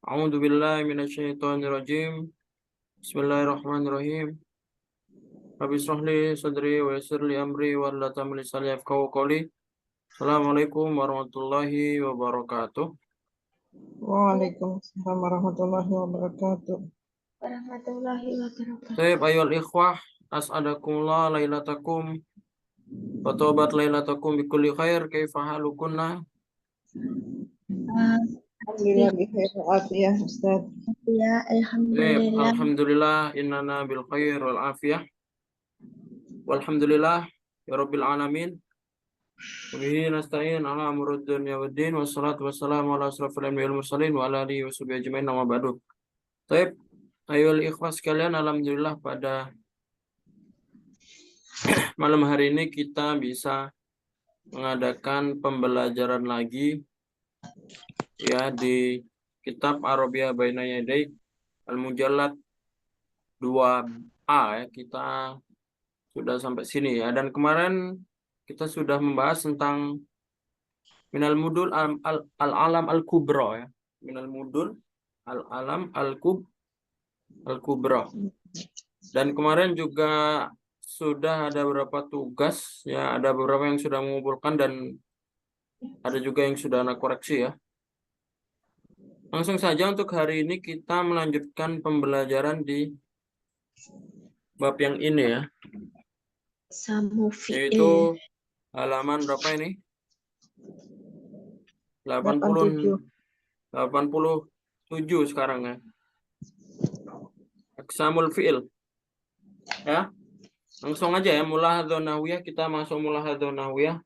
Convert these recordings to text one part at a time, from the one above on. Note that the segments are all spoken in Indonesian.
A'udzu billahi minasyaitonir rajim. Bismillahirrahmanirrahim. Rabbi shrah li sadri wa yassir li amri wa hlul 'uqdatam min lisani yafqahu qawli. Assalamualaikum warahmatullahi wabarakatuh. Waalaikumsalam warahmatullahi wabarakatuh. Taib ayyuhal ikhwah, as'adakumullah lailatakum wa taubat lailatakum bikulli khair. Kaifa halukunna? Alhamdulillah bikhair wa'afiyah Ustaz. Ya, Taib, alhamdulillah. alhamdulillah innana bil khair wal afiyah. Walhamdulillah ya rabbil alamin. Wabihi nasta'in ala amrud dunya waddin wassalatu wassalamu ala asrafil anbiya'i wal mursalin wa ala alihi washabihi ajmain amma ba'du. Taib, ayolah ikhwah sekalian, alhamdulillah pada malam hari ini kita bisa mengadakan pembelajaran lagi ya di kitab Arabiyah Baina Yaday Al-Mujallad 2A ya. Kita sudah sampai sini ya, dan kemarin kita sudah membahas tentang minal mudul al-alam al-kubra ya. Minal mudul al-alam al-kubra. Dan kemarin juga sudah ada beberapa tugas ya, ada beberapa yang sudah mengumpulkan dan ada juga yang sudah anak koreksi ya. Langsung saja untuk hari ini kita melanjutkan pembelajaran di bab yang ini ya, Samu yaitu fi'il. halaman berapa ini? 87 sekarang ya. Aqsamul fi'il. Ya. Langsung aja ya, mulahadzah nahwiyah, kita masuk mulahadzah nahwiyah.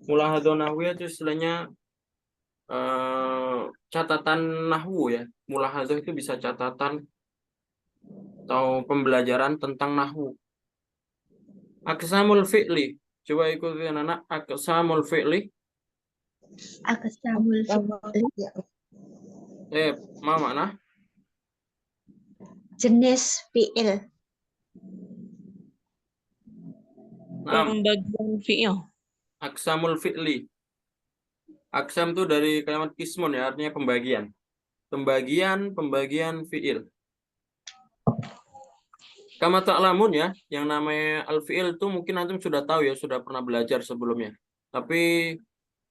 Mulahadzah nahwiyah itu istilahnya catatan nahwu ya. Mulahadzah itu bisa catatan atau pembelajaran tentang nahwu. Aqsamul fi'li. Coba ikutin anak. Aqsamul fi'li. Aqsamul fi'il. Mana? Jenis fi'il. Pembagian fi'il. Aqsamul fi'li. Aqsam itu dari kalimat kismun ya, artinya pembagian. Pembagian fi'il. Kama ta'lamun ya, yang namanya al-fi'il itu mungkin antum sudah tahu ya, sudah pernah belajar sebelumnya. Tapi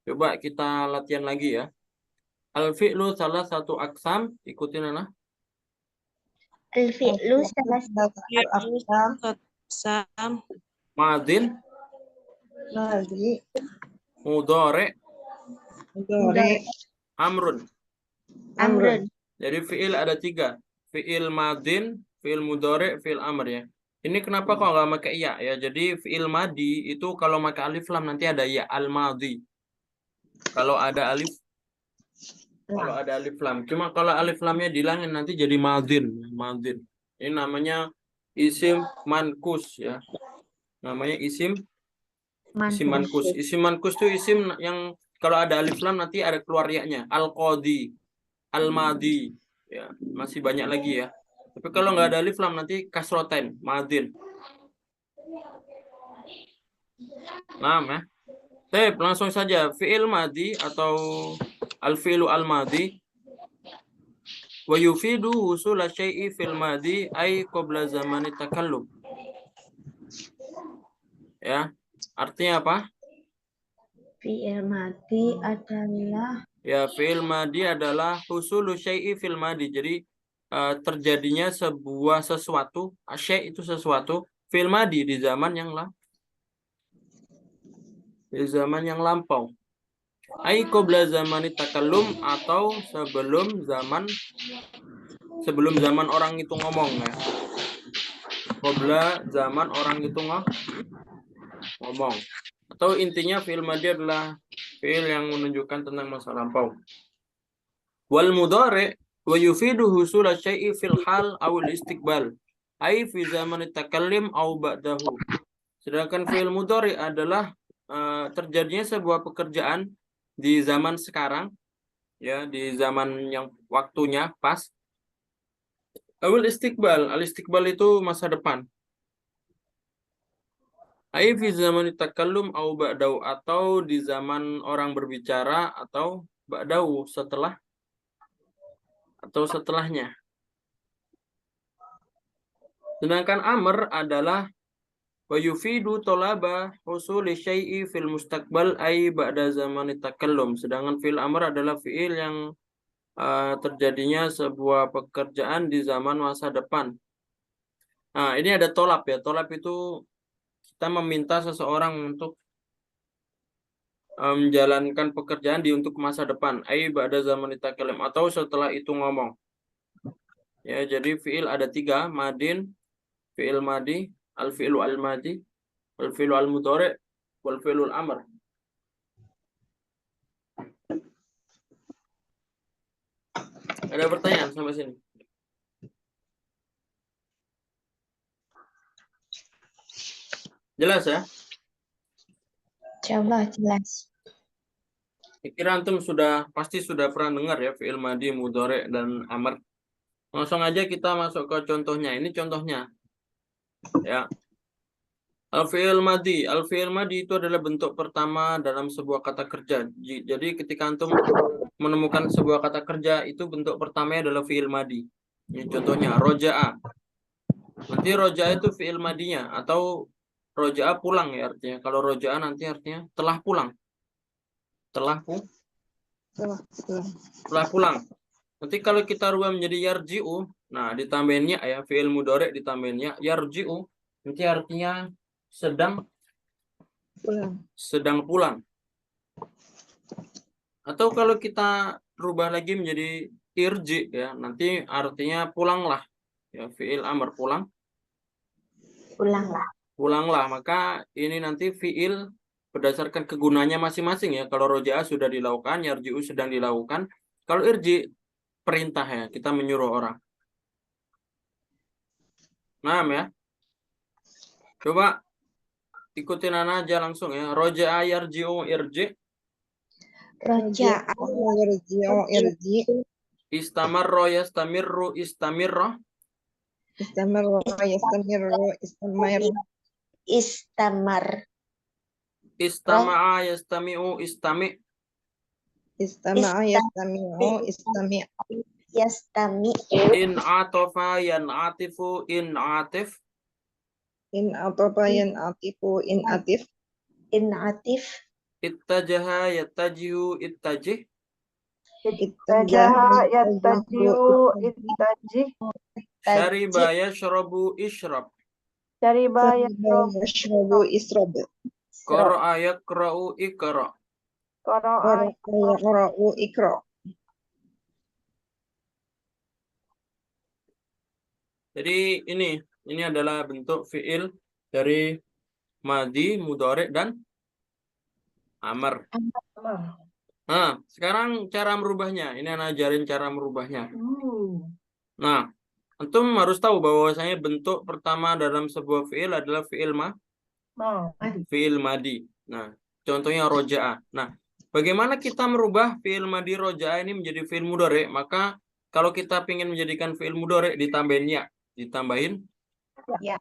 coba kita latihan lagi ya. Al-fi'lu salah satu aqsam, ikutin anak. Al-fi'lu salah satu Sam. Madin, Madi, mudhari, mudhari, amrun. amrun. Jadi fi'il ada 3. Fi'il madin, fi'il mudhari, fi'il amr ya. Ini kenapa kok nggak pakai ya ya? Jadi fi'il madi itu kalau pakai alif lam nanti ada ya, al-madi. Kalau ada alif lam. Cuma kalau alif lamnya dihilangin nanti jadi madin. Ini namanya isim mankus ya. Namanya isim mankus. Isim mankus itu isim yang kalau ada alif lam nanti ada keluar ya-nya. Al-qadi, al-madi ya, masih banyak lagi ya. Tapi kalau nggak ada alif lam nanti kasroten, madin. Nah, ya. Baik, langsung saja fi'il madi atau al-fi'lu al-madi wa yufidu husula syai'i fil madi ay qabla zamani takallum. Ya, artinya apa? Fi'il madi adalah Fi'il madi adalah husulu syai'i fil madi. Jadi terjadinya sebuah sesuatu, syai' itu sesuatu, fil madi di zaman yang lampau. Ai qabla zamani takallum atau sebelum zaman orang itu ngomong ya. Qabla zaman orang itu ngomong. Atau intinya fi'il madi adalah fi'il yang menunjukkan tentang masa lampau. Wal mudhari wa yufidu husul syai'i fil hal aw al istiqbal. Ai fi zaman takallim aw ba'dahu. Sedangkan fi'il mudhari adalah terjadinya sebuah pekerjaan di zaman sekarang ya, di zaman yang waktunya pas. Awal istiqbal, al-istiqbal itu masa depan. Ai fi zaman takallum au ba'dahu, atau di zaman orang berbicara atau ba'dahu atau setelahnya. Sedangkan amr adalah wa yufidu tolaba husuli syai'i fil mustaqbal ay ba'da zaman takallum. Sedangkan fi'il amr adalah fi'il yang terjadinya sebuah pekerjaan di zaman masa depan. Nah, ini ada tolab ya. Tolab itu kita meminta seseorang untuk menjalankan pekerjaan untuk masa depan. Ay ba'da zaman takallum, atau setelah itu ngomong. Ya, jadi fi'il ada 3, madin, fi'il madi, al-fi'lu al-madi, al-fi'lu al-mudhari, wal-fi'lu al-amr. Ada pertanyaan sampai sini? Jelas ya? Insyaallah jelas. Kira antum pasti sudah pernah dengar ya fi'il madi, mudhari, dan amr. Langsung aja kita masuk ke contohnya. Ini contohnya. Ya. Al-fi'il madi. Al-fi'il madi itu adalah bentuk pertama dalam sebuah kata kerja. Jadi ketika antum menemukan sebuah kata kerja, itu bentuk pertamanya adalah fi'il madi. Ini contohnya, roja'a. Nanti roja'a itu fi'il madinya. Atau roja'a pulang ya artinya. Kalau roja'a nanti artinya telah pulang. Telah pulang. Nanti kalau kita rubah menjadi yarji'u, nah ditambahin ya, fi'il mudhari ditambahin ya, yarji'u, nanti artinya sedang pulang. Atau kalau kita rubah lagi menjadi irji ya, nanti artinya pulanglah. Ya, fi'il amr pulang. Pulanglah. Maka ini nanti fi'il berdasarkan kegunaannya masing-masing ya. Kalau roja'a sudah dilakukan, yarji'u sedang dilakukan. Kalau irji perintah ya, kita menyuruh orang. Nah ya. Coba ikutin Ana aja langsung ya. Roja'a yarji'u irji. Roja'a Yarji. Istamarro yastamirru istamirra. Istamarra yastamiru istamir. istamar. Istama'a yastami'u istami'. Istama'a yastami'u istami'. Yastami. In atofa yan'atifu in atif. In atopa yan atifu in atif. Inatif. Ittajaha yattajihu ittajih. Ittajaha yattajihu ittajih. Syariba yashrabu ishrab. Syariba yashrabu israb. Qara'a yaqra'u iqra'. qara'a Yaqra'u ikra. Jadi ini adalah bentuk fi'il dari madi, mudhari, dan amr. Nah, sekarang cara merubahnya. Ini Ana ajarin cara merubahnya. Nah, antum harus tahu bahwasanya bentuk pertama dalam sebuah fi'il adalah fi'il madi. Nah, contohnya roja'a. Nah, bagaimana kita merubah fi'il madi roja'a ini menjadi fi'il mudhari? Maka kalau kita ingin menjadikan fi'il mudhari ditambahin ya. Ditambahin ya.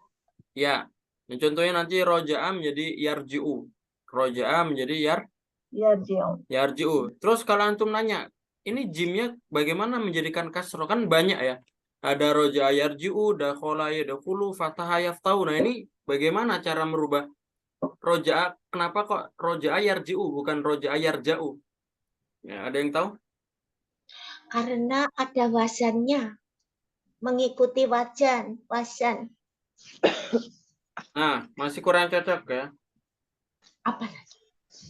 Nah, contohnya nanti roja'a menjadi yarji'u. Roja'a menjadi yarji'u. Terus kalau antum nanya, ini jimnya bagaimana menjadikan kasroh? Kan banyak ya. Ada roja'a yarji'u, dakhala yadkhulu, fataha yaftahu. Nah, ini bagaimana cara merubah roja'a? Kenapa kok roja'a yarji'u bukan roja'a yarja'u? Ya, ada yang tahu? Karena ada wasannya. Mengikuti wasan. Nah, masih kurang cocok ya. Apa lagi?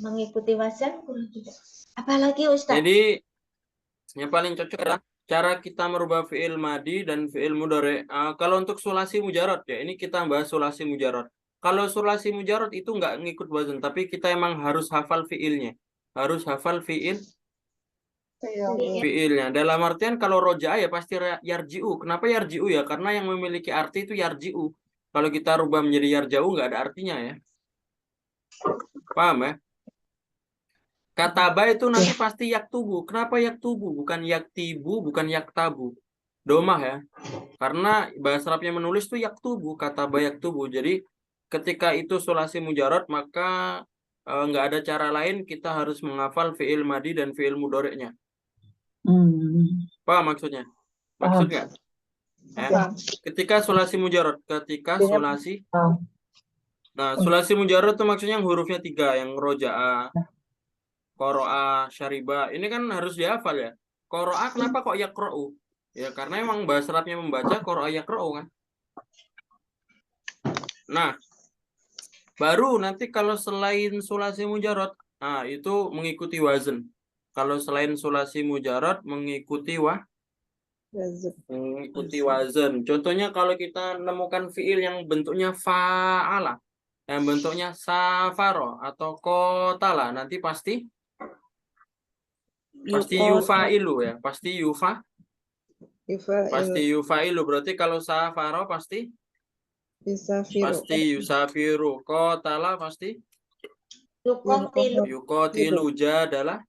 Mengikuti wasan kurang cocok. Apalagi Ustaz? Jadi yang paling cocok adalah cara kita merubah fi'il madi dan fi'il mudhari. Kalau untuk sulasi mujarad ya, ini kita bahas sulasi mujarad. Kalau sulasi mujarad itu nggak ngikut wazan, tapi kita emang harus hafal fi'ilnya. Harus hafal fi'ilnya. Dalam artian kalau roja'a ya pasti yarji'u. Kenapa yarji'u ya? Karena yang memiliki arti itu yarji'u. Kalau kita rubah menjadi yarja'u nggak ada artinya ya. Paham ya? Kataba itu nanti pasti yaktubu. Kenapa yaktubu? Bukan yaktibu, bukan yaktabu. Domah ya. Karena bahasa Arabnya menulis itu yaktubu, kataba yaktubu. Jadi ketika itu sulasi mujarad, maka nggak ada cara lain, kita harus menghafal fi'il madi dan fi'il mudhari'nya. Paham maksudnya? Maksud nggak? Ya. Paham. Ketika sulasi mujarad, ketika sulasi. Nah, sulasi mujarad itu maksudnya yang hurufnya 3, yang roja'a, qoro'a, syariba. Ini kan harus dihafal ya. Qoro'a kenapa kok yaqra'u? Ya karena emang bahasa Arabnya membaca qoro'a yaqra'u kan. Nah, baru nanti kalau selain sulasi mujarad, nah itu mengikuti wazn. Kalau selain sulasi mujarad mengikuti wazn. Contohnya kalau kita menemukan fiil yang bentuknya fa'ala, yang bentuknya safaro atau qatala, nanti pasti yufailu ya, pasti Yufa'il. yufailu. Berarti kalau safaro pasti Yusafiru. yusafiru, qatala pasti Yukotilu. yuqatilu, jadalah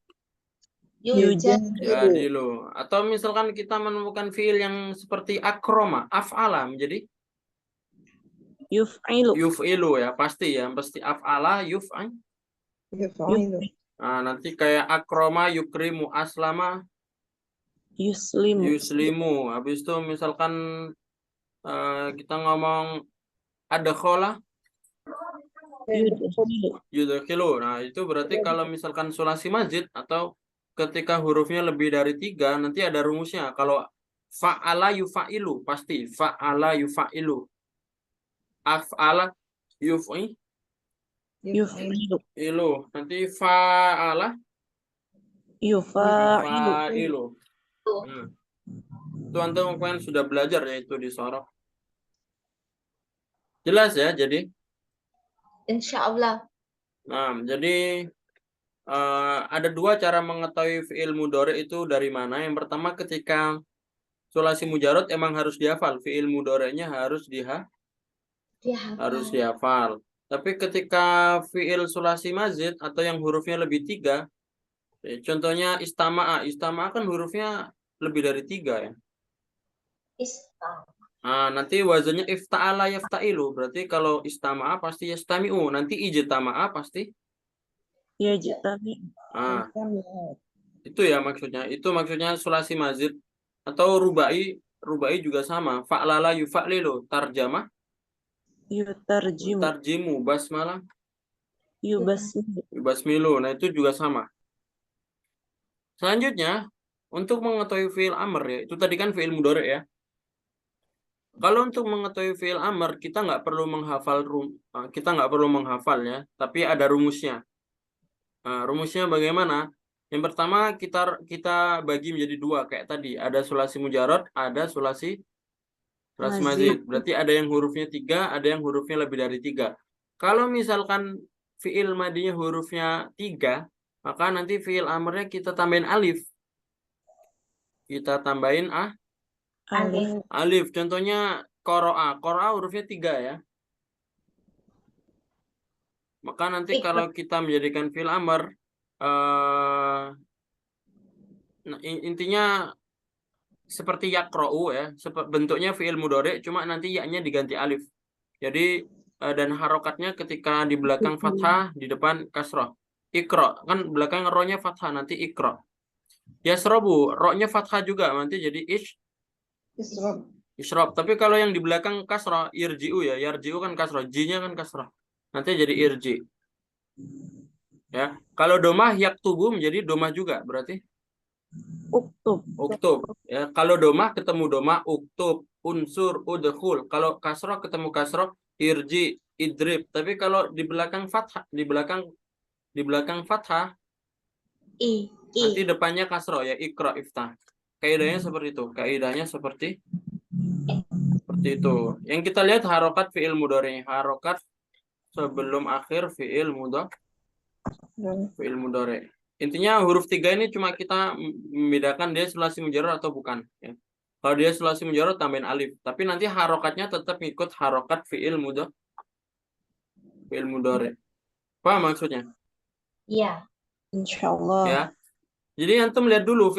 Yujadilu. jadilu. Atau misalkan kita menemukan fiil yang seperti akroma, af'ala menjadi yuf'ilu ya, pasti af'ala Yufa'ilu. Nah, nanti kayak akroma yukrimu, aslama yuslimu. Habis itu misalkan kita ngomong adkhala yudkhilu. Nah, itu berarti kalau misalkan sulasi mazid atau ketika hurufnya lebih dari 3, nanti ada rumusnya. Kalau fa'ala yufa'ilu, pasti fa'ala yufa'ilu. Af'ala yufa'ilu. Nanti fa'ala yufa'ilu. Itu antum kan sudah belajar ya itu di Sorok. Jelas ya, jadi? Insya Allah. Nah, jadi ada 2 cara mengetahui fi'il mudhari itu dari mana. Yang pertama ketika sulasi mujarad emang harus dihafal. Fi'il mudhari'nya harus dihafal. Tapi ketika fi'il sulasi mazid atau yang hurufnya lebih 3, contohnya istama'a. Istama'a kan hurufnya lebih dari 3 ya. Nah, nanti wazannya ifta'ala yafta'ilu. Berarti kalau istama'a pasti yastami'u. Nanti ijtama'a pasti itu ya maksudnya. Itu maksudnya sulasi mazid atau rubai juga sama. Fa'lala yufa'lilu, tarjamah tarjimu, basmalah yubasmilu. Nah, itu juga sama. Selanjutnya, untuk mengetahui fi'il amr ya, itu tadi kan fi'il mudhari ya. Kalau untuk mengetahui fi'il amr, kita nggak perlu menghafal ya, tapi ada rumusnya. Nah, rumusnya bagaimana? Yang pertama kita bagi menjadi 2 kayak tadi. Ada sulasi mujarad, ada sulasi mazid. Berarti ada yang hurufnya 3, ada yang hurufnya lebih dari 3. Kalau misalkan fi'il madinya hurufnya 3, maka nanti fi'il amrnya kita tambahin alif. Kita tambahin alif. Contohnya qoro'a. Qoro'a hurufnya 3 ya. Maka nanti kalau kita menjadikan fi'il amr, intinya seperti yaqra'u ya, bentuknya fi'il mudhari, cuma nanti ya-nya diganti alif. Jadi dan harokatnya ketika di belakang fathah, di depan kasrah. Iqra, kan belakang ro-nya fathah, nanti iqra. Yasrabu, ro-nya fathah juga, nanti jadi isyrab. Tapi kalau yang di belakang kasrah, irji'u ya, yarji'u kan kasrah, ji-nya kan kasrah. Nanti jadi irji. Ya, kalau domah yaktubu menjadi domah juga, berarti uktub. Ya, kalau domah ketemu domah uktub, unsur, udkhul. Kalau kasroh ketemu kasroh, irji, idrib. Tapi kalau di belakang fathah, di belakang fathah, nanti depannya kasroh ya, ikra, iftah. Kaidahnya seperti itu. Kaidahnya seperti itu. Yang kita lihat harokat fi'il mudhari, harokat sebelum akhir fi'il mudhari. Intinya huruf 3 ini cuma kita membedakan dia sulasi mujarad atau bukan ya. Kalau dia sulasi mujarad tambahin alif, tapi nanti harokatnya tetap ngikut harokat fi'il mudhari. Paham maksudnya? Iya. Insyaallah. Ya. Jadi antum lihat dulu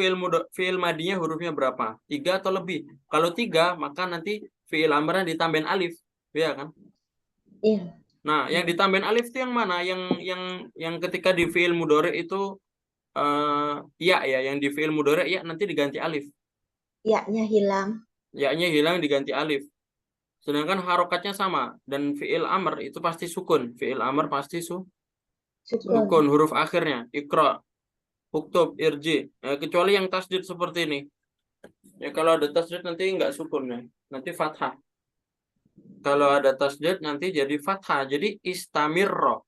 fi'il madinya hurufnya berapa? 3 atau lebih. Kalau 3, maka nanti fi'il amrnya ditambahin alif, ya kan? Iya. Nah, yang ditambahin alif itu yang mana? Yang ketika di fi'il mudhari itu ya, yang di fi'il mudhari ya nanti diganti alif. Ya-nya hilang. Ya-nya hilang diganti alif. Sedangkan harokatnya sama. Dan fi'il amr itu pasti sukun. Fi'il amr pasti Sukun. sukun. Huruf akhirnya. Iqra, uktub, irji. Kecuali yang tasdid seperti ini. Ya kalau ada tasdid nanti nggak sukun ya. Nanti fathah. Kalau ada tasdid nanti jadi fathah. Jadi istamirro.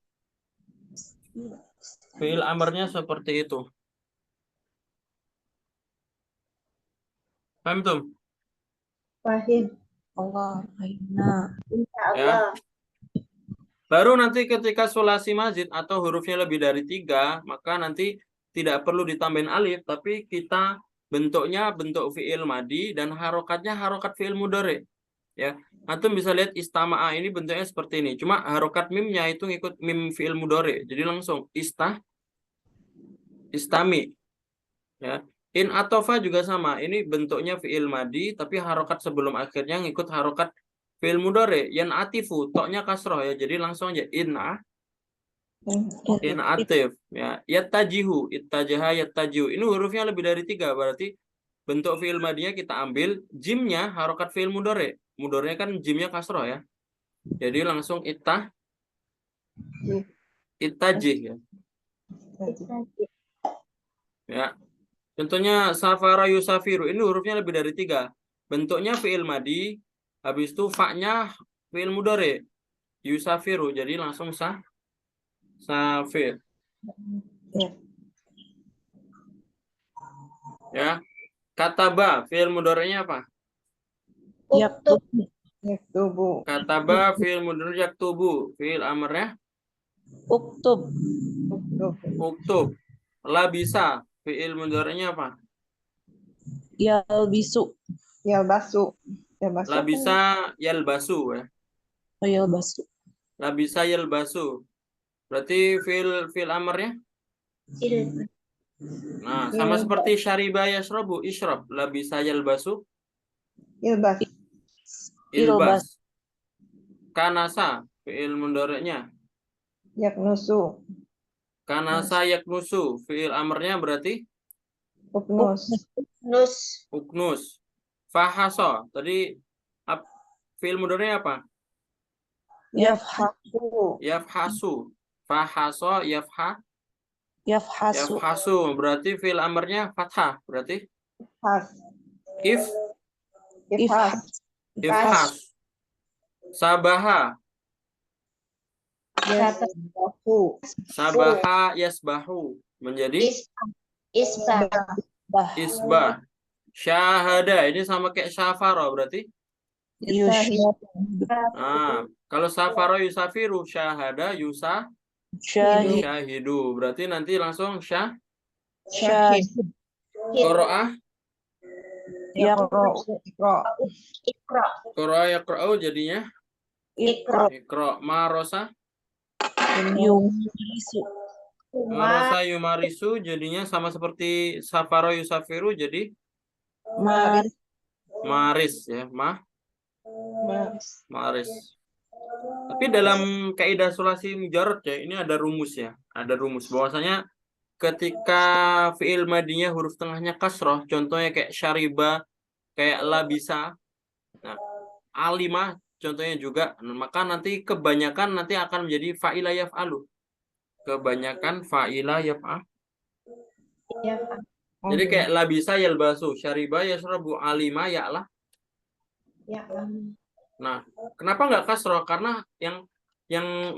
Fi'il amrnya seperti itu. Paham tuh? Fahim. Allah, aina. Insya Ya. Allah. Baru nanti ketika sulasi mazid atau hurufnya lebih dari 3, maka nanti tidak perlu ditambahin alif, tapi kita bentuknya bentuk fi'il madi dan harokatnya harokat fi'il mudhari. Ya, antum bisa lihat istama'a ini bentuknya seperti ini. Cuma harokat mimnya itu ngikut mim fi'il mudhari. Jadi langsung istami. Ya. In atofa juga sama. Ini bentuknya fi'il madi, tapi harokat sebelum akhirnya ngikut harokat fi'il mudhari. Yan atifu, toknya kasroh ya. Jadi langsung aja atif. Ya. Yattajihu, ittajaha, yattajihu. Ini hurufnya lebih dari 3. Berarti bentuk fi'il madinya kita ambil. Jimnya harokat fi'il mudhari. Mudharinya kan jimnya kasroh ya. Jadi langsung ittajih ya. Ya. Contohnya safara yusafiru. Ini hurufnya lebih dari 3. Bentuknya fi'il madi. Habis itu fa-nya fi'il mudhari. Yusafiru. Jadi langsung safir. Ya. Kataba. Fi'il mudharinya apa? Uktub. Yaktubu. Kataba fi'il mudhari yaktubu. Fi'il amrnya Uktub. uktub. Labisa. Fi'il mudharinya apa? Yalbisu. Yalbasu. Yalbasu. Labisa yalbasu ya. Yalbasu. Labisa yalbasu. Berarti fi'il amrnya? Il. Nah, sama seperti syariba yashrabu, isyrab. Labisa yalbasu, Yalbas. ilbas. Kanasa, fi'il mudhari'nya. Yaknusu. Kanasa yaknusu, fi'il amrnya berarti Uknus. Nus. uknus. Fahaso, tadi fi'il mudhari'nya apa? Yafhasu. Yafhasu. Fahaso, Yafhasu. yafhasu. Berarti fi'il amrnya fathah. Berarti Has. ifhas. Sabaha. Yasbahu. Sabaha yasbahu. Menjadi Isbah. isbah. Syahada. Ini sama kayak syafaro berarti. Nah, kalau safaro yusafiru, syahada syahidu. Berarti nanti langsung Syahid. qira'ah Yaqra. qira'ah yaqra'u jadinya Ikra. iqra. Marosa Yumarisu. marosa yumarisu jadinya sama seperti safaro yusafiru jadi maris ya, maris. Tapi dalam kaidah sulasi mujarrad ya, ini ada rumus ya. Ada rumus bahwasanya ketika fi'il madinya huruf tengahnya kasroh, contohnya kayak syariba, kayak labisa, nah, alima contohnya juga, maka nanti kebanyakan nanti akan menjadi fa'ila yaf'alu. Kebanyakan fa'ila yaf'al. Ya. Jadi kayak labisa yalbasu, syariba yashrabu, alima ya'lah. Ya. Nah, kenapa nggak kasroh? Karena yang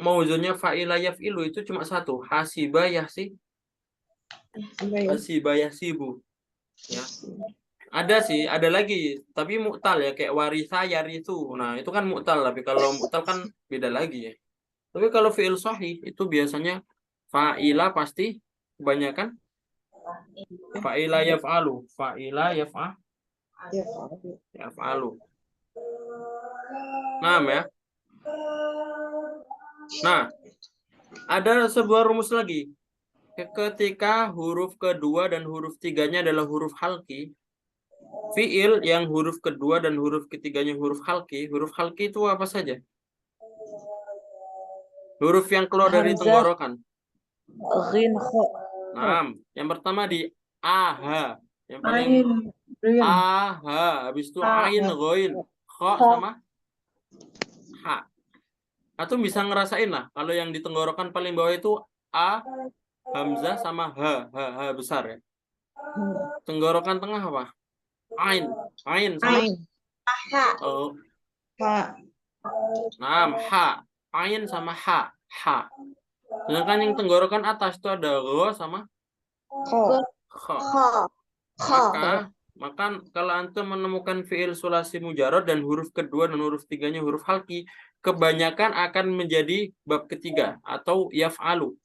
mauzunnya fa'ila yaf'ilu itu cuma satu, hasiba yahsibu. Ya. Ada sih, ada lagi, tapi mu'tal ya, kayak warisa yarithu. Nah, itu kan mu'tal, tapi kalau mu'tal kan beda lagi ya. Tapi kalau fi'il sahih itu biasanya fa'ila pasti kebanyakan fa'ila yaf'alu, yaf'alu. Nah, ya. Nah, ada sebuah rumus lagi. Ketika huruf kedua dan huruf tiganya adalah huruf halki, fi'il yang huruf kedua dan huruf ketiganya huruf halki itu apa saja? Huruf yang keluar dari tenggorokan. Ghin kha. Nah, yang pertama di aha. Yang paling A, ha. Habis itu Ha. ain, ghoin. Kho sama ha. Atau bisa ngerasain lah. Kalau yang di tenggorokan paling bawah itu A, hamzah sama ha besar ya. Tenggorokan tengah apa? Ain. Ain sama Ain. oh. Ha. Nah, ha. Ain sama ha. Sedangkan yang tenggorokan atas itu ada gho sama Ko. kho. Kho. Maka kalau antum menemukan fiil sulasi mujarad dan huruf kedua dan huruf tiganya huruf halki, kebanyakan akan menjadi bab ketiga atau yaf'alu.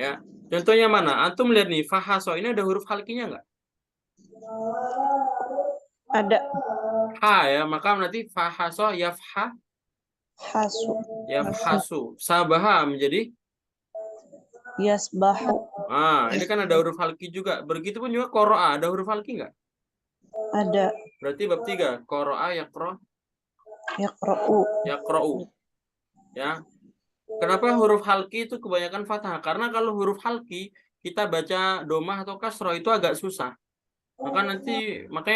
Ya. Contohnya mana? Antum lihat nih, fahaso ini ada huruf halkinya enggak? Ada. Ha ya, maka nanti fahaso yafhasu. Sabaha menjadi Yasbahu. ini kan ada huruf halki juga. Begitupun juga qoro'a, ada huruf halki enggak? Ada. Berarti bab 3, qoro'a yaqro. Yaqra'u. Ya. Kenapa huruf halki itu kebanyakan fathah? Karena kalau huruf halki kita baca domah atau kasroh itu agak susah. Makanya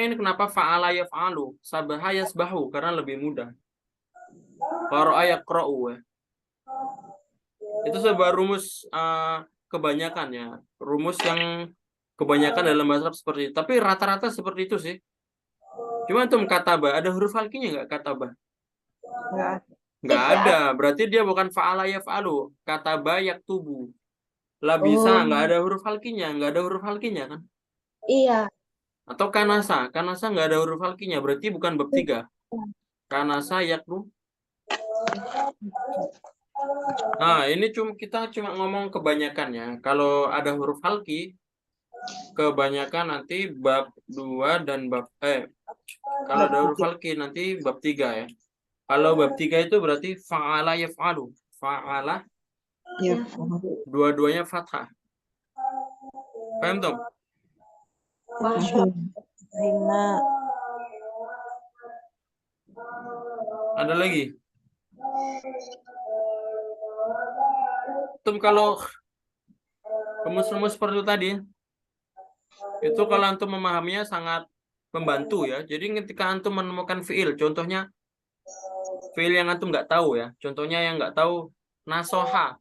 ini kenapa fa'ala yaf'alu, sabaha yasbahu karena lebih mudah. Qara'a yaqra'u ya. Itu sebuah rumus kebanyakan ya. Rumus yang kebanyakan dalam bahasa Arab seperti itu. Tapi rata-rata seperti itu sih. Cuma antum kataba, ada huruf halkinya enggak kataba? Nggak ada. Berarti dia bukan fa'ala yaf'alu. Kataba yaktubu. La bisa, nggak ada huruf halkinya. Nggak ada huruf halkinya kan? Iya. Atau kanasa. Kanasa nggak ada huruf halkinya. Berarti bukan bab 3. Kanasa yaktu. Nah, ini kita cuma ngomong kebanyakan ya. Kalau ada huruf halki, kebanyakan nanti bab 2 dan kalau ada huruf halki nanti bab 3 ya. Kalau bab 3 itu berarti fa'ala yaf'alu. Fa'ala dua-duanya fathah. Paham tuh? Ada lagi? Kalau rumus-rumus seperti itu tadi, itu kalau antum memahaminya sangat membantu ya. Jadi ketika antum menemukan fiil, contohnya fiil yang antum nggak tahu ya. Contohnya yang nggak tahu nasoha,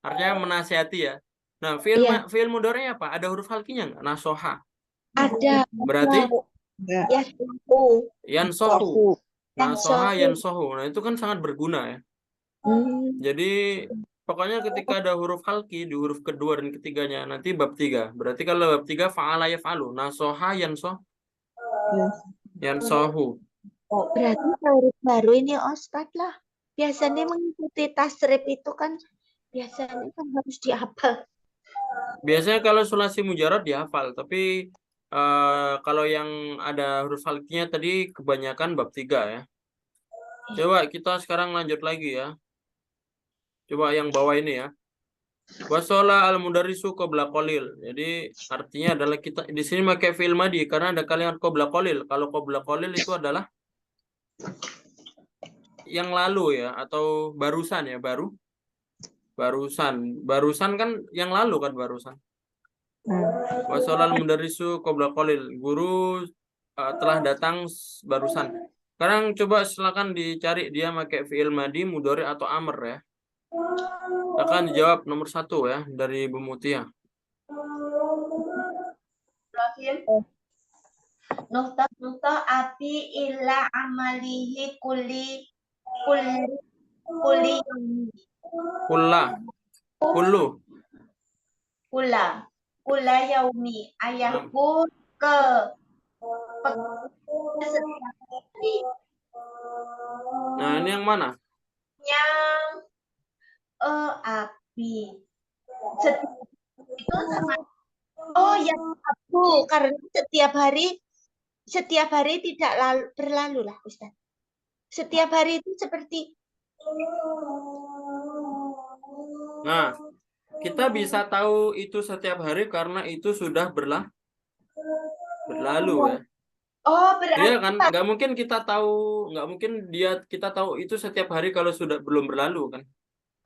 artinya menasihati ya. Nah, fiil mudhari'nya apa? Ada huruf halkinya nggak? Nasoha. Ada. Berarti yansohu. Nasoha yansohu. Nah, itu kan sangat berguna ya. Jadi pokoknya ketika ada huruf halki di huruf kedua dan ketiganya nanti bab 3. Berarti kalau bab 3 fa'ala yaf'alu. Nasoha yansohu. Berarti huruf baru ini Ustadz lah. Biasanya mengikuti tasrif itu kan biasanya kan harus dihafal. Biasanya kalau sulasi mujarad dihafal, tapi kalau yang ada huruf halkinya tadi kebanyakan bab 3 ya. Coba kita sekarang lanjut lagi ya. Coba yang bawah ini ya. Wasola al-mudarrisu qabla qalil. Jadi artinya adalah kita di sini pakai fi'il madi karena ada kalimat qabla qalil. Kalau qabla qalil itu adalah yang lalu ya atau barusan ya, barusan kan yang lalu kan barusan. Wasola al-mudarrisu qabla qalil. Guru telah datang barusan. Sekarang coba silakan dicari dia pakai fi'il madi, mudhari atau amr ya. Akan dijawab nomor 1 ya dari Bu Mutia. Nuhta api illa amalihi kulli kula yaumi ayahku ke Nah, ini yang mana? Yang api. Itu sama. Oh, yang abu karena setiap hari tidak berlalu lah, Ustaz. Setiap hari itu seperti. Nah, kita bisa tahu itu setiap hari karena itu sudah berlalu ya. Oh, berarti Iya kan, nggak mungkin kita tahu itu setiap hari kalau sudah belum berlalu kan.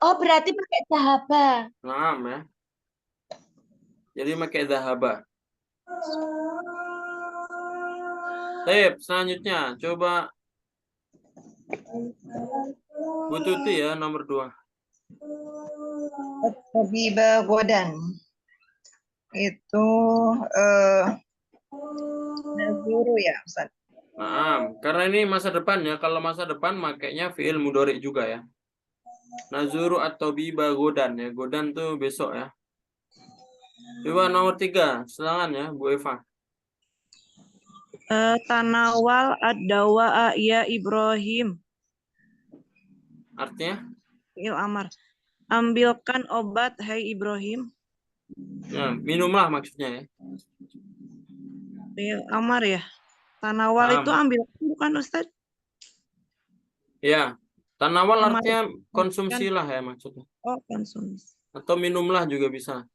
Oh, berarti pakai zahaba. Nah, ya. Jadi pakai zahaba. Baik, selanjutnya coba Bu Tuti ya nomor 2. Tabiba godan. Itu nazuru ya, Ustaz. Nah, karena ini masa depan ya. Kalau masa depan makainya fi'il mudhari juga ya. Nazuru atau biba godan ya. Godan tuh besok ya. Coba nomor 3, silakan ya Bu Eva. Tanawal ad-dawa'a ya Ibrahim. Artinya? Fi'il amar. Ambilkan obat, hai Ibrahim. Ya, minumlah maksudnya ya. Fi'il amar ya. Tanawal itu ambil, bukan Ustaz? Ya, tanawal Amar. artinya konsumsilah ya maksudnya. Oh, konsumsi. Atau minumlah juga bisa.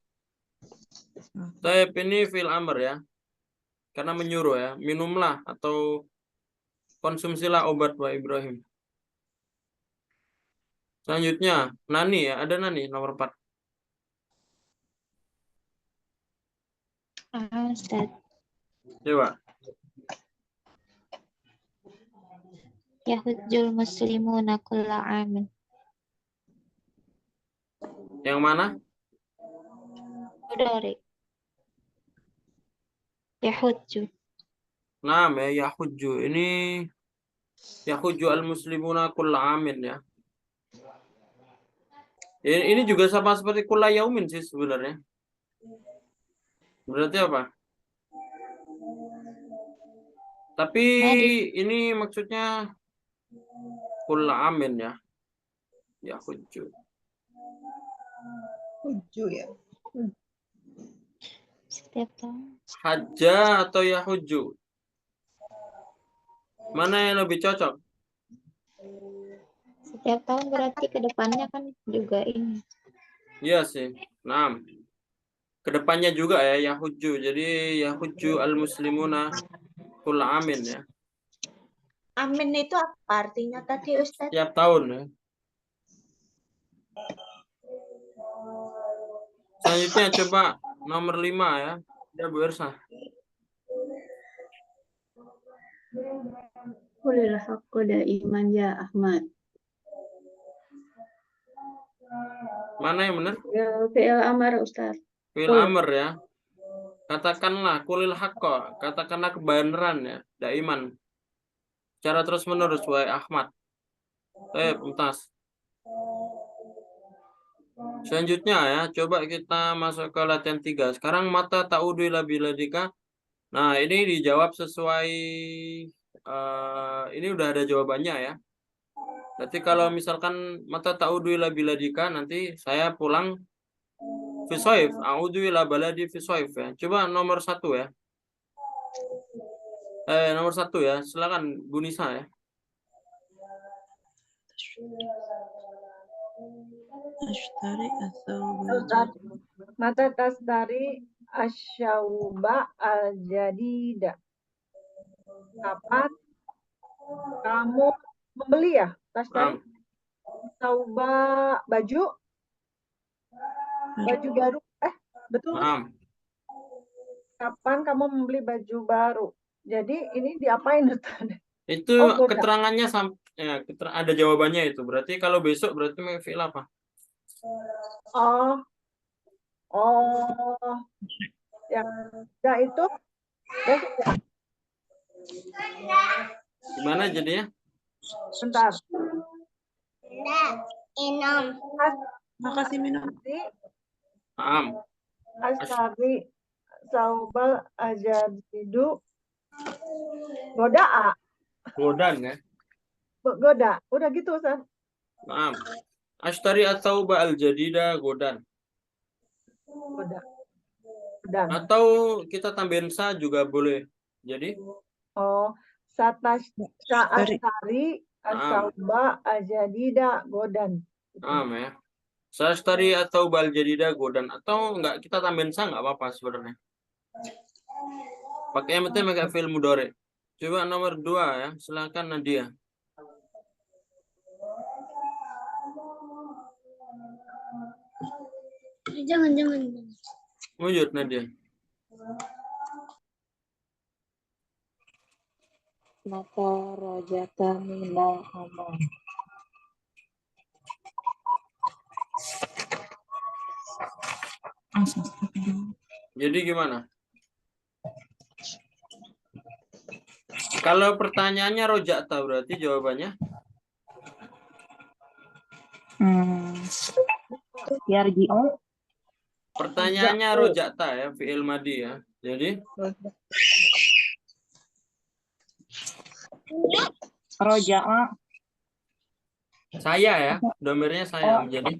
Taib ini fi'il amr ya. Karena menyuruh ya. Minumlah atau konsumsilah obat Pak Ibrahim. Selanjutnya, Nani ya. Ada Nani nomor 4. Ustaz. Coba. Yahujjul muslimuna kulla amin. Yang mana? Mudhari. Yahujju. Nah, ya yahujju. Ini yahujju al-muslimuna kulla amin ya. Ini juga sama seperti kulla yaumin sih sebenarnya. Berarti apa? Tapi ini maksudnya kulla amin ya. Yahujju. Tujuh ya. Setiap tahun. Hajjah atau yahujju? Mana yang lebih cocok? Setiap tahun berarti ke depannya kan juga ini. Iya sih. Nah, kedepannya juga ya yahujju. Jadi yahujju al-muslimuna kulla amin ya. Amin itu apa artinya tadi Ustaz? Tiap tahun ya. Selanjutnya coba nomor 5 ya. Ya Bu Ersa. Qulil haqqu daiman ya Ahmad. Mana yang benar? Fi'il amar Ustaz. Fi'il amr ya. Katakanlah kulil haqqo, katakanlah kebenaran ya, daiman. Cara terus menerus wahai Ahmad. Mumtaz. Selanjutnya ya, coba kita masuk ke latihan 3. Sekarang mata ta'udu ila biladika. Nah, ini dijawab sesuai ini udah ada jawabannya ya. Berarti kalau misalkan mata ta'udu ila biladika, nanti saya pulang fisoif, a'udu ila baladi fisoif ya. Coba nomor 1 ya. Nomor 1 ya. Silakan Bu Nisa ya. Ashtari atau Mata tasdari asyauba al-jadida. Kapan kamu membeli ya? Tasdari sauba baju baru. Betul. Kapan kamu membeli baju baru? Jadi ini diapain Ustaz? Itu goda. keterangannya ya, ada jawabannya itu. Berarti kalau besok berarti fi'il apa? Yang itu besok ya. Gimana jadinya? Bentar. Makasih minum. Asari saubal ajadidu goda. Godan ya. Goda. Udah gitu Ustaz. Ashtari atau ba'al jadida godan. Goda. Atau kita tambahin sa juga boleh. Jadi Asari asauba ajadida godan. Ya. Sastari atau bal jadida godan, atau enggak kita tambahin sa enggak apa-apa sebenarnya. Pakai yang penting pakai fi'il mudhari. Coba nomor 2 ya, silakan Nadia. Jangan. Wujud Nadia. mata rojata minal amal. Jadi gimana? Kalau pertanyaannya roja'ta berarti jawabannya Yarji'u. pertanyaannya roja'ta ya, fi'il madi ya. Jadi Roja'a. saya ya, domirnya saya menjadi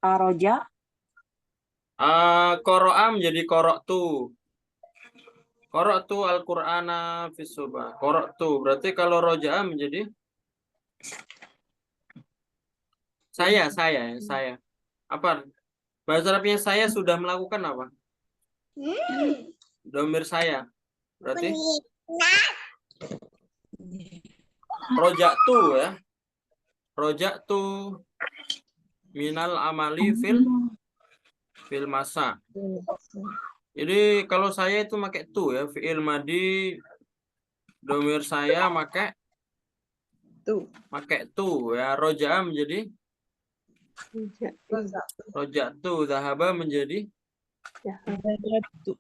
Aroja. qara'a menjadi qara'tu. Qara'tu al-Qur'ana fis subah. Qara'tu berarti kalau roja'a menjadi saya. Apa? Bahasa Arabnya saya sudah melakukan apa? Domir saya. Berarti roja'tu ya. Roja'tu minal amali fil masa. Jadi kalau saya itu pakai tu ya, fi'il madi domir saya Tuh. pakai tu ya. Roja'a menjadi roja'tu, zahaba menjadi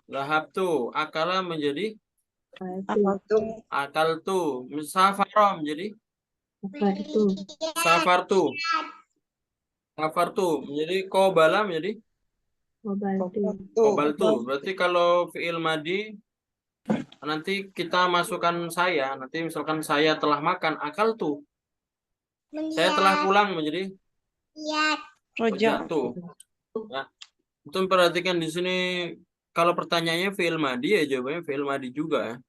zahabtu, akala menjadi akaltu, safara menjadi safartu menjadi qobala menjadi qobaltu. Berarti kalau fi'il madi nanti kita masukkan saya, nanti misalkan saya telah makan, akaltu. Saya telah pulang menjadi roja'tu. Ya. Itu perhatikan di sini kalau pertanyaannya fi'il madi ya jawabannya fi'il madi juga ya.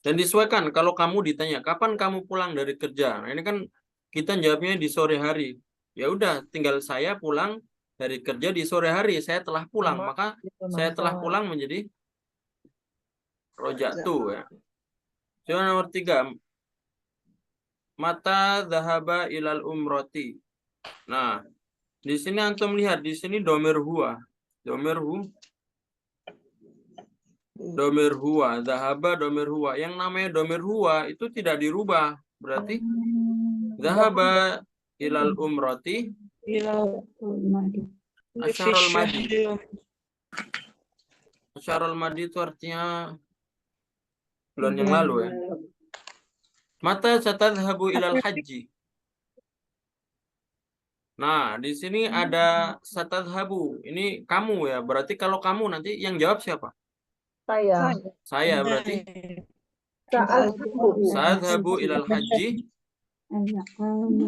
Dan disesuaikan kalau kamu ditanya kapan kamu pulang dari kerja. Nah, ini kan kita jawabnya di sore hari. Ya udah, tinggal saya pulang dari kerja di sore hari. Saya telah pulang, maka saya telah pulang menjadi roja'tu ya. Coba nomor 3. Mata dhahaba ilal umroti. Nah, di sini antum lihat di sini domir huwa. Domir huwa, dhahaba domir huwa. Yang namanya domir huwa itu tidak dirubah. Berarti dhahaba ilal umroti asyarul madi. Asyarul madi itu artinya bulan yang lalu ya. Mata satadhabu ilal haji. Nah, di sini ada satadhabu. Ini kamu ya. Berarti kalau kamu nanti yang jawab siapa? Saya berarti satadhabu ilal haji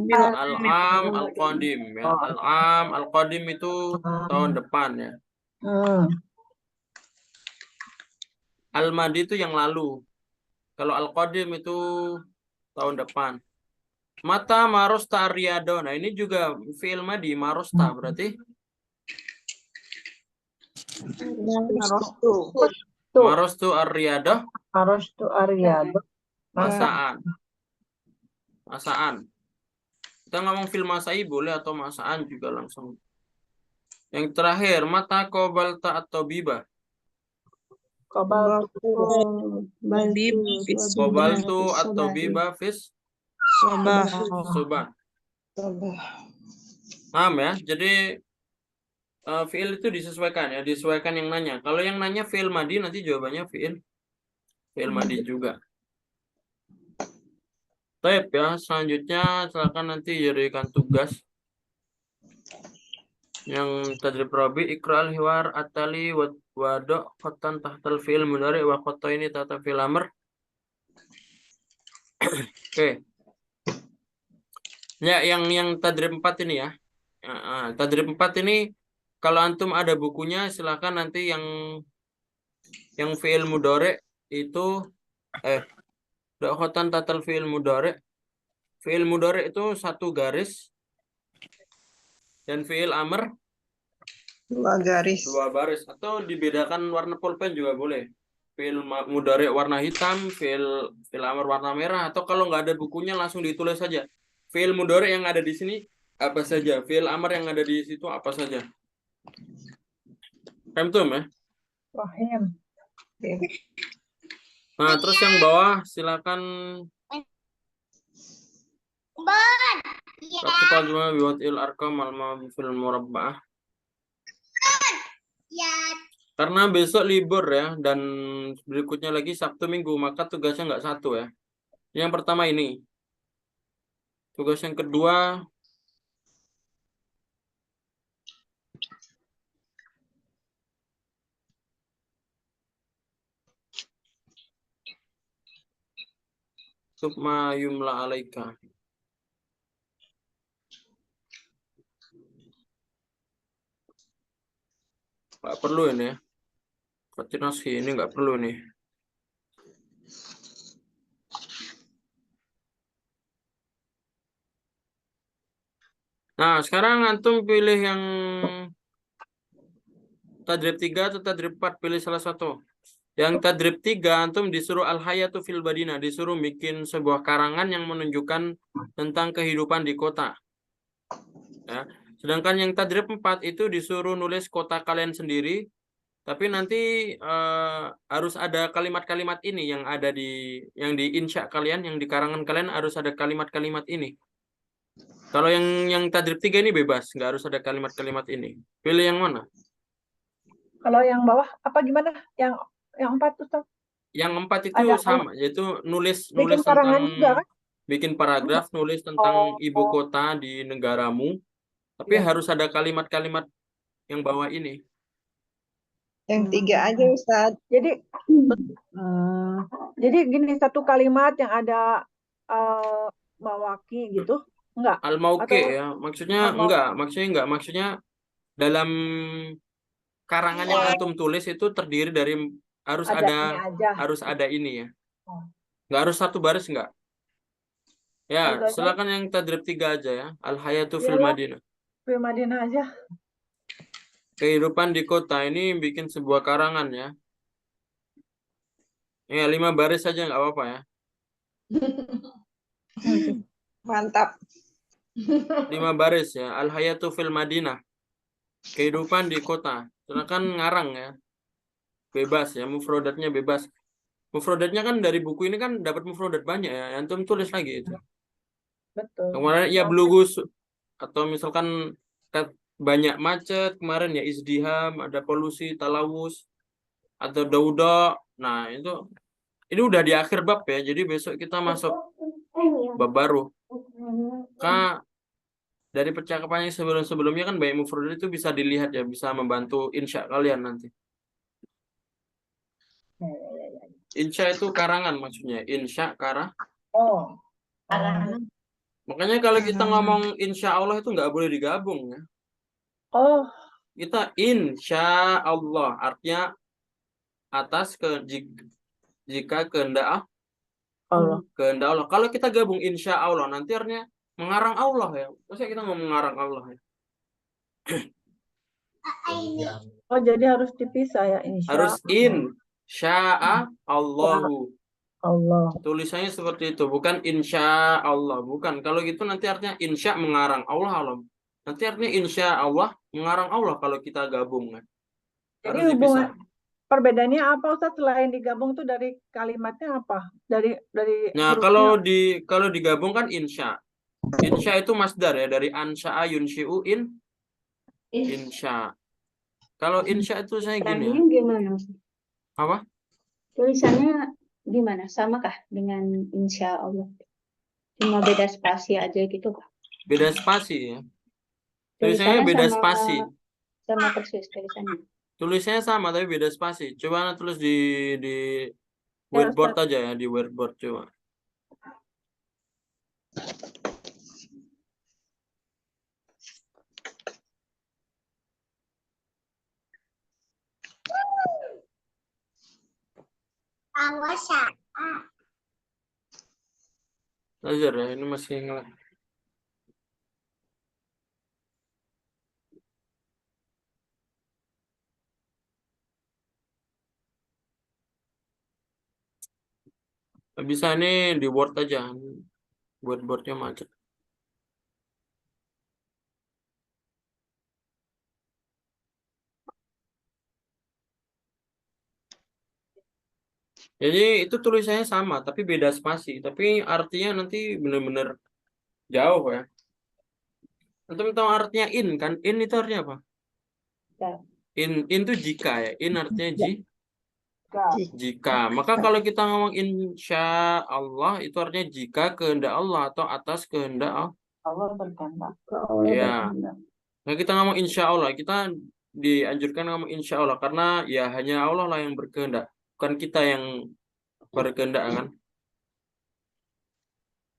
al-am al-qadim ya. Al-am al-qadim itu tahun depan ya. Al-madi itu yang lalu. Kalau al-qadim itu tahun depan. Mata marosta riyado. Nah, ini juga fi'il madi marosta berarti marostu ar-riyado. Masaan. Kita ngomong fil masai boleh atau masaan juga langsung. Yang terakhir, mata qobalta atau biba. Qobaltu atau biba fis subah. Paham ya? Jadi fi'il itu disesuaikan ya, disesuaikan yang nanya. Kalau yang nanya fi'il madi nanti jawabannya fi'il madi juga. Baik ya, selanjutnya silakan nanti jadikan tugas yang tadrib rabi ikra'al hiwar atali wado khotan tahtal fi'il mudhari wa khoto ini tahta fi'il amr. Oke. Ya, yang tadrib 4 ini ya. Tadrib 4 ini kalau antum ada bukunya silakan nanti yang fi'il mudhari itu khotan tahtal fi'il mudhari. Fi'il mudhari itu 1 garis dan fi'il amr 2 garis. 2 baris atau dibedakan warna pulpen juga boleh. Fi'il mudhari warna hitam, fi'il amr warna merah, atau kalau nggak ada bukunya langsung ditulis saja. Fi'il mudhari yang ada di sini apa saja, fi'il amr yang ada di situ apa saja. Paham tuh ya? Paham. Nah, terus yang bawah silakan Raktib al-jumlah biwad'il arkam al fil murabba'ah. Karena besok libur ya, dan berikutnya lagi Sabtu Minggu, maka tugasnya nggak satu ya. Yang pertama ini. Tugas yang kedua, Subma yumla alaika. Nggak perlu ini ya. Koordinasi ini nggak perlu nih. Nah, sekarang antum pilih yang tadrib 3 atau tadrib 4, pilih salah satu. Yang tadrib 3 antum disuruh al-hayatu fil badina, disuruh bikin sebuah karangan yang menunjukkan tentang kehidupan di kota. Ya. Sedangkan yang tadrib 4 itu disuruh nulis kota kalian sendiri, tapi nanti harus ada kalimat-kalimat ini yang di insya kalian, yang di karangan kalian harus ada kalimat-kalimat ini. Kalau yang tadrib 3 ini bebas, nggak harus ada kalimat-kalimat ini. Pilih yang mana? Kalau yang bawah apa gimana? Yang 4 Ustaz? Yang 4 itu Ada sama, yaitu nulis bikin tentang karangan juga kan? bikin paragraf, nulis tentang ibu Oh, kota di negaramu, tapi iya. harus ada kalimat-kalimat yang bawah ini. Yang 3 aja Ustaz. Jadi jadi gini, satu kalimat yang ada mawaki gitu, enggak? Al-mauqi Atau ya, maksudnya maksudnya dalam karangan yang antum tulis itu terdiri dari harus ada ada ini aja. ini ya. Oh. Nggak harus satu baris nggak? Ya, Udah, silakan yang tadrib 3 aja ya. Al-hayatu fil iyalah, Madinah. Film Madinah aja. Kehidupan di kota ini bikin sebuah karangan ya. Ya, 5 baris saja nggak apa-apa ya. Mantap. 5 baris ya. Al-hayatu fil Madinah. Kehidupan di kota. Silakan ngarang ya. Bebas ya, mufrodatnya bebas. Mufrodatnya kan dari buku ini kan dapat mufrodat banyak ya. Antum tulis lagi itu. Betul. Kemarin ya blugus, atau misalkan banyak macet kemarin ya, izdiham, ada polusi, talawus, atau daudok. Nah, ini udah di akhir bab ya. Jadi besok kita masuk bab baru. Kak, dari percakapan yang sebelum-sebelumnya kan banyak mufrodat itu bisa dilihat ya, bisa membantu insya kalian nanti. Insya itu karangan maksudnya. Insya Oh. Makanya kalau kita ngomong insya Allah itu nggak boleh digabung ya. Oh, Kita insya Allah, artinya atas jika kehendak Allah. Allah. Kalau kita gabung insya Allah, nanti artinya mengarang Allah ya. Masa kita ngomong mengarang Allah ya? Oh, jadi harus dipisah ya, insya Harus insya Allahu. Allah. Tulisannya seperti itu, bukan insya Allah, bukan. Kalau gitu nanti artinya insya mengarang Allah alam. Nanti artinya insya Allah mengarang Allah kalau kita gabung kan. Jadi Harus dipisah. perbedaannya apa Ustaz, selain digabung tuh dari kalimatnya apa? Dari Nah, hurufnya? kalau digabung kan insya. Insya itu masdar ya, dari ansya'a yunsyi'u insya. Kalau insya itu saya gini ya. Tulisannya gimana? Apa? Tulisannya gimana? Samakah dengan insya Allah? Cuma beda spasi aja gitu kah? Beda spasi ya. Tulisannya beda spasi. Sama persis tulisannya. Tulisannya sama tapi beda spasi. Coba Anda tulis di Ya, whiteboard Ustaz. aja ya, di whiteboard coba. Belajar ya, ini masih ngelag. Bisa ini di Word aja. Whiteboardnya macet. Jadi itu tulisannya sama, tapi beda spasi. Tapi artinya nanti benar-benar jauh ya. Antum tahu artinya in kan? In itu artinya apa? Ya. In itu jika ya. In artinya Kak. jika. Maka kalau kita ngomong insya Allah itu artinya jika kehendak Allah atau atas kehendak Allah. Allah berkehendak. Allah Ya. berkehendak. Nah kita ngomong insya Allah, kita dianjurkan ngomong insya Allah karena ya hanya Allah lah yang berkehendak, bukan kita yang berkehendak kan.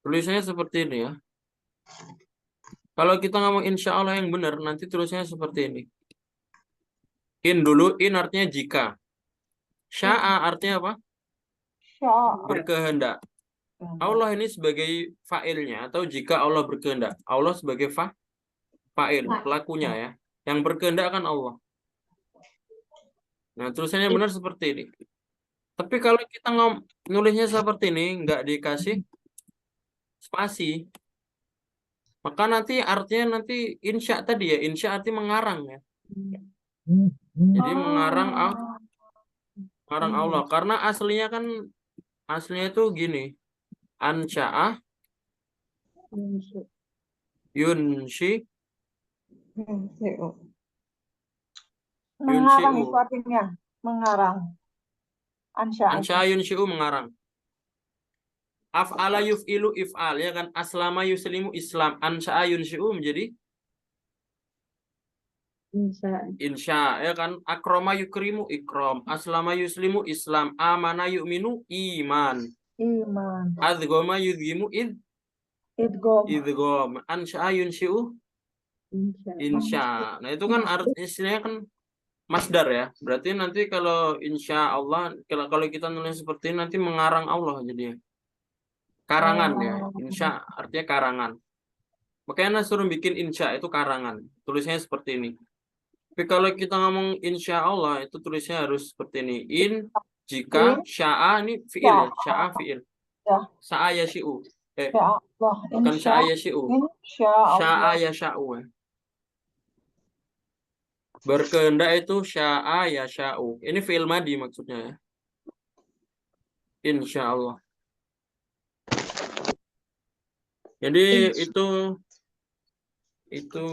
Tulisannya seperti ini ya. Kalau kita ngomong insya Allah yang benar, nanti tulisannya seperti ini. In dulu, in artinya jika. Sya'a artinya apa? Sya. Berkehendak. Allah ini sebagai fa'ilnya atau jika Allah berkehendak. Allah sebagai fa'il, pelakunya ya. Yang berkehendak kan Allah. Nah, tulisannya benar seperti ini. Tapi kalau kita nulisnya seperti ini, nggak dikasih spasi, maka nanti artinya nanti insya tadi ya. Insya arti mengarang ya. Jadi mengarang Allah. Karena aslinya itu gini. Ansya'ah yunshi Mengarang yunshi'u. itu artinya mengarang. Ansya'a yunshi'u mengarang. Af'ala yuf'ilu if'al ya kan. Aslama yuslimu islam. Ansya'a yunshi'u menjadi insya ya kan. Akroma yukrimu ikram. Aslama yuslimu islam. Amana yu'minu iman. Iman. Adgoma yudgimu idgom. Ansya'a yunshi'u insya. Nah itu kan artinya kan masdar ya. Berarti nanti kalau insya Allah, kalau kita nulis seperti ini nanti mengarang Allah jadinya. Karangan ya. Insya artinya karangan. Makanya suruh bikin insya itu karangan. Tulisnya seperti ini. Tapi kalau kita ngomong insya Allah itu tulisnya harus seperti ini. In, jika, sya'a ini fi'il ya. Sya'a fi'il. Sa'a yashi'u. Ya Allah. Bukan sya'a yashi'u. Insya Sya'a Allah. yasha'u ya. Berkehendak itu sya'a yasha'u. Ini fi'il madi maksudnya ya. Insya Allah. Jadi itu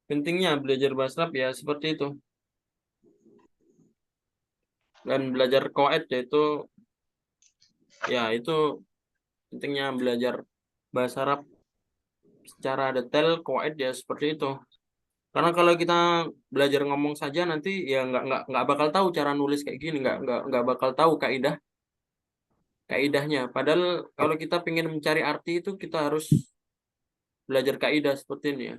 pentingnya belajar bahasa Arab ya seperti itu. Dan belajar qawaid yaitu ya itu pentingnya belajar bahasa Arab secara detail qawaid ya seperti itu. Karena kalau kita belajar ngomong saja nanti ya nggak bakal tahu cara nulis kayak gini, nggak bakal tahu kaidahnya. Padahal kalau kita ingin mencari arti itu kita harus belajar kaidah seperti ini ya.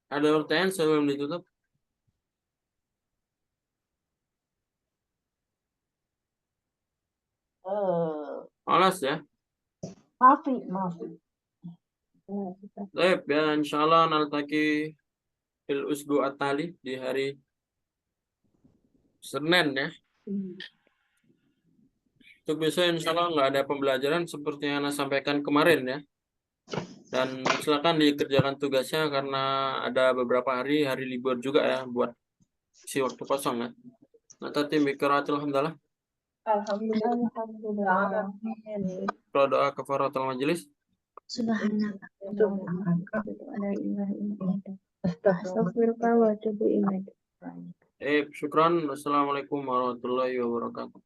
Ada pertanyaan sebelum ditutup? Malas ya. Maafi. Baik, ya insyaallah naltaki fil usbu at-tali di hari Senin ya. Untuk besok insyaallah nggak ada pembelajaran seperti yang Anda sampaikan kemarin ya. Dan silakan dikerjakan tugasnya karena ada beberapa hari libur juga ya buat isi waktu kosong ya. Nah, tadi mikroatul hamdalah. Alhamdulillah. Kalau doa kafaratul majelis. Subhanallah. Astagfirullah wa atubu ilaik. Syukran. Wassalamualaikum warahmatullahi wabarakatuh.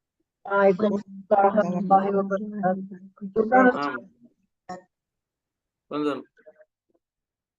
Waalaikumsalam warahmatullahi wabarakatuh. Amin.